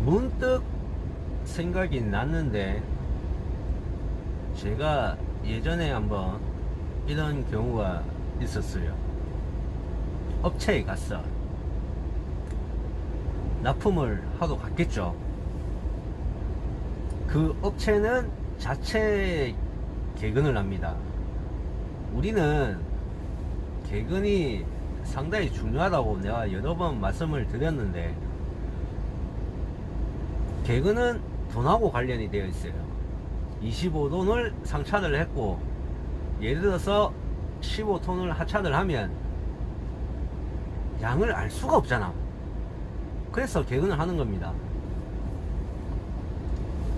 문득 생각이 났는데, 제가 예전에 한번 이런 경우가 있었어요. 업체에 갔어. 납품을 하러 갔겠죠. 그 업체는 자체 개근을 합니다. 우리는 개근이 상당히 중요하다고 내가 여러 번 말씀을 드렸는데, 개근은 돈하고 관련이 되어 있어요. 25톤을 상차를 했고, 예를 들어서 15톤을 하차를 하면 양을 알 수가 없잖아. 그래서 개근을 하는 겁니다.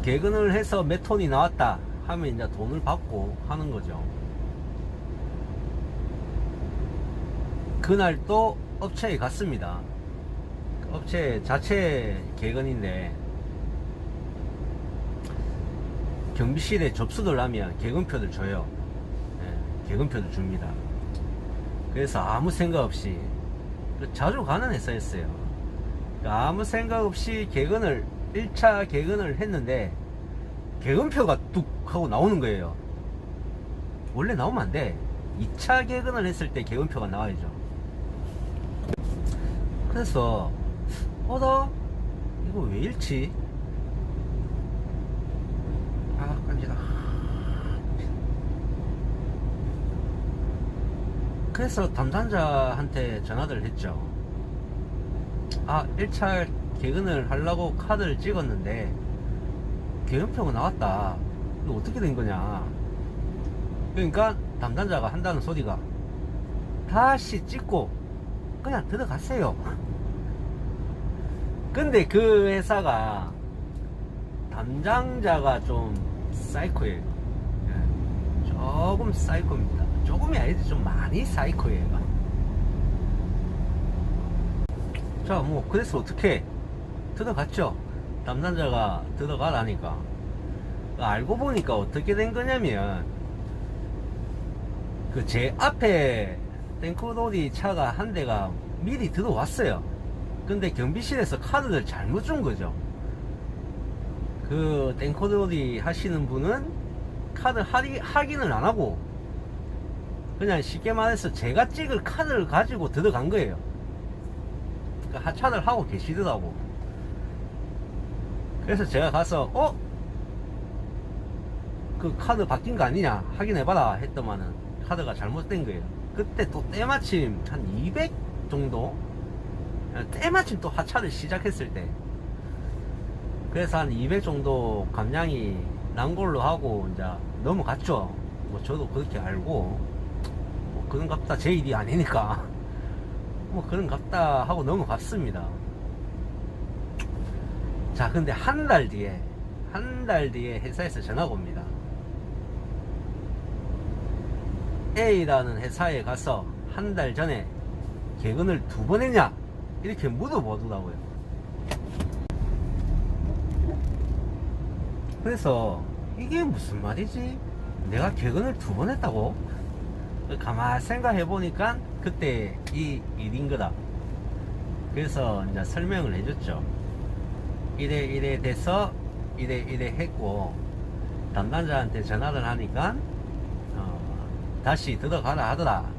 개근을 해서 몇 톤이 나왔다 하면 이제 돈을 받고 하는 거죠. 그날 또 업체에 갔습니다. 업체 자체 개근인데, 경비실에 접수를 하면 개근표를 줘요. 예, 개근표를 줍니다. 그래서 아무 생각 없이, 자주 가는 회사였어요. 아무 생각 없이 개근을 1차 개근을 했는데, 개근표가 뚝 하고 나오는 거예요. 원래 나오면 안 돼. 2차 개근을 했을 때 개근표가 나와야죠. 그래서 나 이거 왜 잃지? 깜짝이야. 그래서 담당자한테 전화를 했죠. 1차 개근을 하려고 카드를 찍었는데 개근표가 나왔다. 이거 어떻게 된 거냐? 그러니까 담당자가 한다는 소리가, 다시 찍고 그냥 들어갔어요. 근데 그 회사가 담당자가 좀 사이코예요. 예, 조금 사이코입니다. 조금이 아니지, 좀 많이 사이코예요. 자, 뭐 그래서 어떻게 들어갔죠. 담당자가 들어가라니까. 알고 보니까 어떻게 된 거냐면, 그 제 앞에 탱크로리 차가 한 대가 미리 들어왔어요. 근데 경비실에서 카드를 잘못 준 거죠. 그 탱크로리 하시는 분은 카드 확인을 안 하고, 그냥 쉽게 말해서 제가 찍을 카드를 가지고 들어간 거예요. 그러니까 하차를 하고 계시더라고. 그래서 제가 가서 그 카드 바뀐 거 아니냐 확인해봐라 했더만은 카드가 잘못된 거예요. 그때 또 때마침 한 200 정도, 때마침 또 하차를 시작했을 때, 그래서 한 200 정도 감량이 난 걸로 하고 이제 넘어갔죠. 뭐 저도 그렇게 알고, 뭐 그런갑다, 제 일이 아니니까 뭐 그런갑다 하고 넘어갔습니다. 자, 근데 한 달 뒤에 회사에서 전화가 옵니다. A라는 회사에 가서 한 달 전에 개근을 2번 했냐 이렇게 물어보더라고요. 그래서 이게 무슨 말이지? 내가 개근을 2번 했다고? 가만히 생각해 보니까 그때 이 일인 거다. 그래서 이제 설명을 해줬죠. 이래 돼서 이래 했고, 담당자한테 전화를 하니까 다시 들어가라 하더라,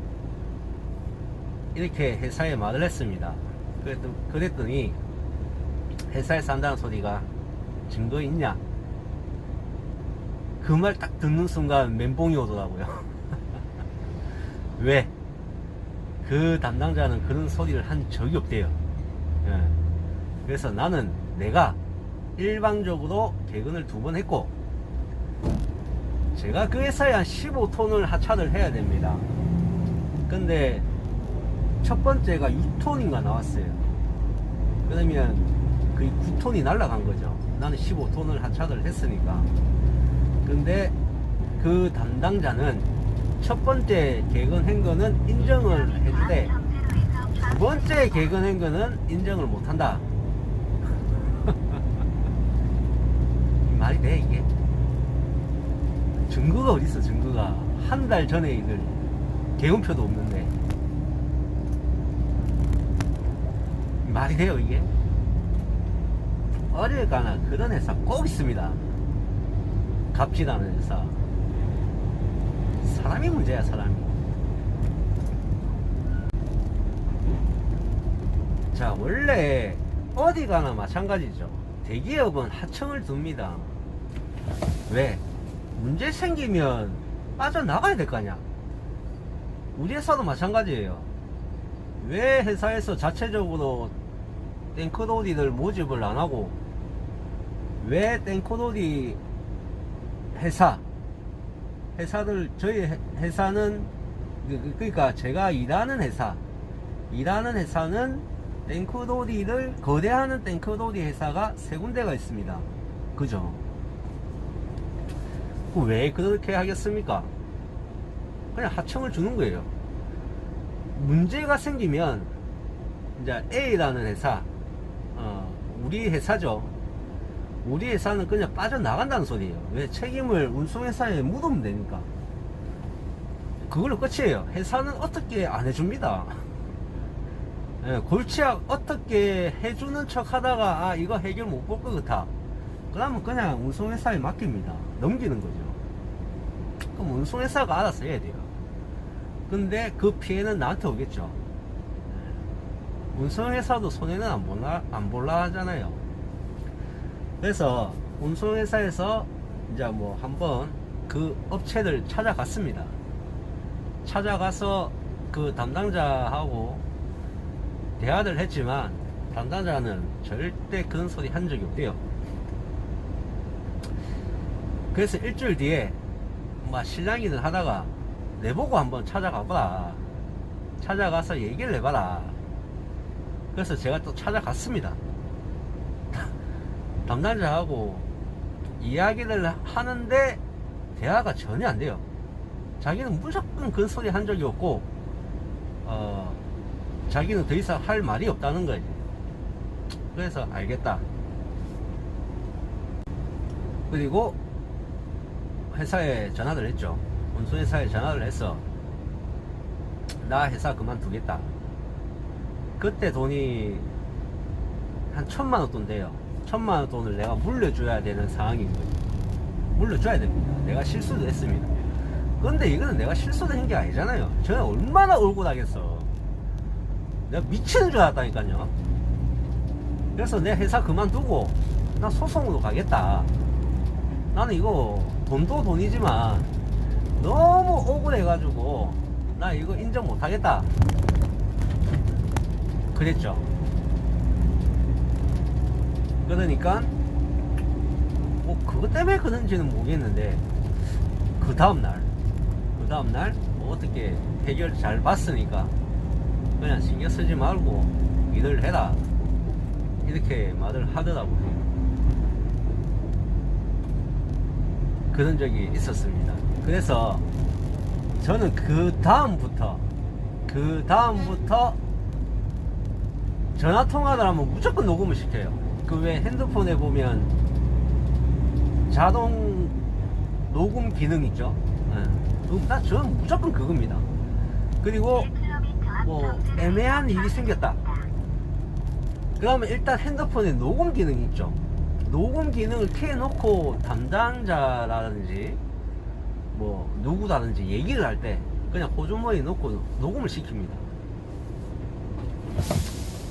이렇게 회사에 말을 했습니다. 그랬더니 회사에서 한다는 소리가, 증거 있냐? 그 말 딱 듣는 순간 멘붕이 오더라고요. 왜? 그 담당자는 그런 소리를 한 적이 없대요. 예. 그래서 나는 내가 일방적으로 개근을 2번 했고, 제가 그 회사에 한 15톤을 하차를 해야 됩니다. 근데 첫 번째가 6톤인가 나왔어요. 그러면 거의 9톤이 날라간 거죠. 나는 15톤을 하차를 했으니까. 근데 그 담당자는 첫 번째 개근한 거는 인정을 해주되, 2번째 개근한 거는 인정을 못한다. 말이 돼 이게? 증거가 어딨어, 증거가. 한 달 전에 이들 개운표도 없는데 말이 돼요 이게? 어딜 가나 그런 회사 꼭 있습니다. 갑질하는 회사. 사람이 문제야, 사람이. 자, 원래 어디 가나 마찬가지죠. 대기업은 하청을 둡니다. 왜? 문제 생기면 빠져나가야 될 거 아니야. 우리 회사도 마찬가지예요. 왜 회사에서 자체적으로 땡크로디들 모집을 안 하고, 왜 땡크로디 회사들, 저희 회사는, 그러니까 제가 일하는 회사는 땡크로디를 거래하는 땡크로디 회사가 세 군데가 있습니다. 그죠? 왜 그렇게 하겠습니까? 그냥 하청을 주는 거예요. 문제가 생기면 이제 A라는 회사, 우리 회사죠. 우리 회사는 그냥 빠져나간다는 소리예요. 왜? 책임을 운송회사에 묻으면 되니까. 그걸로 끝이에요. 회사는 어떻게 안 해줍니다. 예, 골치약 어떻게 해주는 척 하다가, 아, 이거 해결 못 볼 것 같아. 그러면 그냥 운송회사에 맡깁니다. 넘기는 거죠. 그럼 운송회사가 알아서 해야 돼요. 근데 그 피해는 나한테 오겠죠. 운송회사도 손해는 안 볼라 하잖아요. 그래서 운송회사에서 이제 뭐 한번 그 업체를 찾아갔습니다. 찾아가서 그 담당자하고 대화를 했지만 담당자는 절대 그런 소리 한 적이 없대요. 그래서 일주일 뒤에 막 실랑이를 하다가 내보고 한번 찾아가보라. 찾아가서 얘기를 해봐라. 그래서 제가 또 찾아갔습니다. 담당자하고 이야기를 하는데 대화가 전혀 안 돼요. 자기는 무조건 그런 소리 한 적이 없고, 자기는 더 이상 할 말이 없다는 거지. 그래서 알겠다. 그리고 회사에 전화를 했죠. 운송회사에 전화를 해서 나 회사 그만두겠다. 그때 돈이 한 1,000만 원 돈 돼요. 1,000만 원 돈을 내가 물려줘야 되는 상황인 거죠. 물려줘야 됩니다. 내가 실수도 했습니다. 근데 이거는 내가 실수도 한 게 아니잖아요. 저는 얼마나 억울하겠어. 내가 미치는 줄 알았다니까요. 그래서 내 회사 그만두고 나 소송으로 가겠다. 나는 이거 돈도 돈이지만 너무 억울해가지고 나 이거 인정 못하겠다. 그랬죠. 그러니까 뭐 그것 때문에 그런지는 모르겠는데 그 다음날 뭐 어떻게 해결 잘 봤으니까 그냥 신경 쓰지 말고 일을 해라, 이렇게 말을 하더라고요. 그런 적이 있었습니다. 그래서 저는 그 다음부터 전화통화를 하면 무조건 녹음을 시켜요. 그 왜 핸드폰에 보면 자동 녹음 기능 있죠. 저는 무조건 그겁니다. 그리고 뭐 애매한 일이 생겼다 그러면 일단 핸드폰에 녹음 기능이 있죠. 녹음 기능을 켜놓고 담당자라든지 뭐 누구다든지 얘기를 할 때 그냥 호주머니에 넣고 녹음을 시킵니다.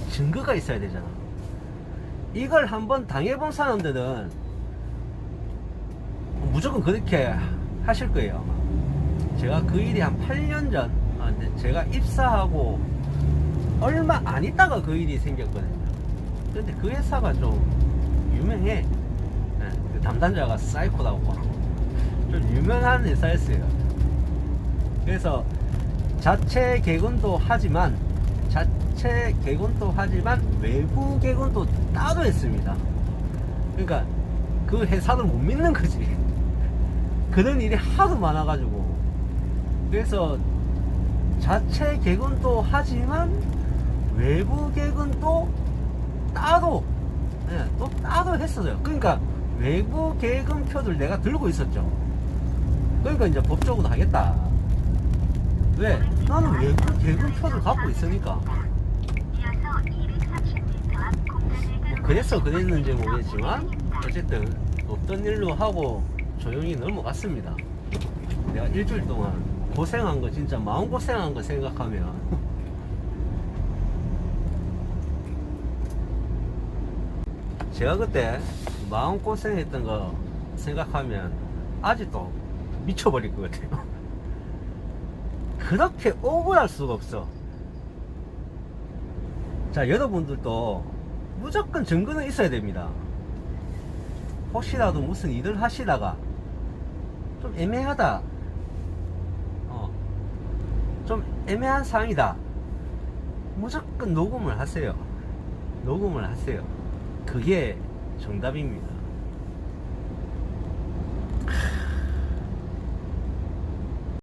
증거가 있어야 되잖아. 이걸 한번 당해본 사람들은 무조건 그렇게 하실 거예요. 아마. 제가 그 일이 한 8년 전, 근데 제가 입사하고 얼마 안 있다가 그 일이 생겼거든요. 근데 그 회사가 좀 유명해. 그 담당자가 사이코라고 좀 유명한 회사였어요. 그래서 자체 개근도 하지만 외부 개근도 따로 했습니다. 그러니까 그 회사를 못 믿는 거지. 그런 일이 하도 많아가지고. 그래서 자체 개근도 하지만 외부 개근도 따로, 또 따로 했었어요. 그러니까 외부 개근표를 내가 들고 있었죠. 그러니까 이제 법적으로 하겠다. 왜? 나는 외부 개근표를 갖고 있으니까. 뭐 그래서 그랬는지 모르겠지만 어쨌든 없던 일로 하고 조용히 넘어갔습니다. 내가 일주일 동안 고생한 거 진짜 마음고생한 거 생각하면 제가 그때 마음고생했던 거 생각하면 아직도 미쳐버릴 것 같아요. 그렇게 억울할 수가 없어. 자, 여러분들도 무조건 증거는 있어야 됩니다. 혹시라도 무슨 일을 하시다가 좀 애매하다, 좀 애매한 상황이다, 무조건 녹음을 하세요. 녹음을 하세요. 그게 정답입니다.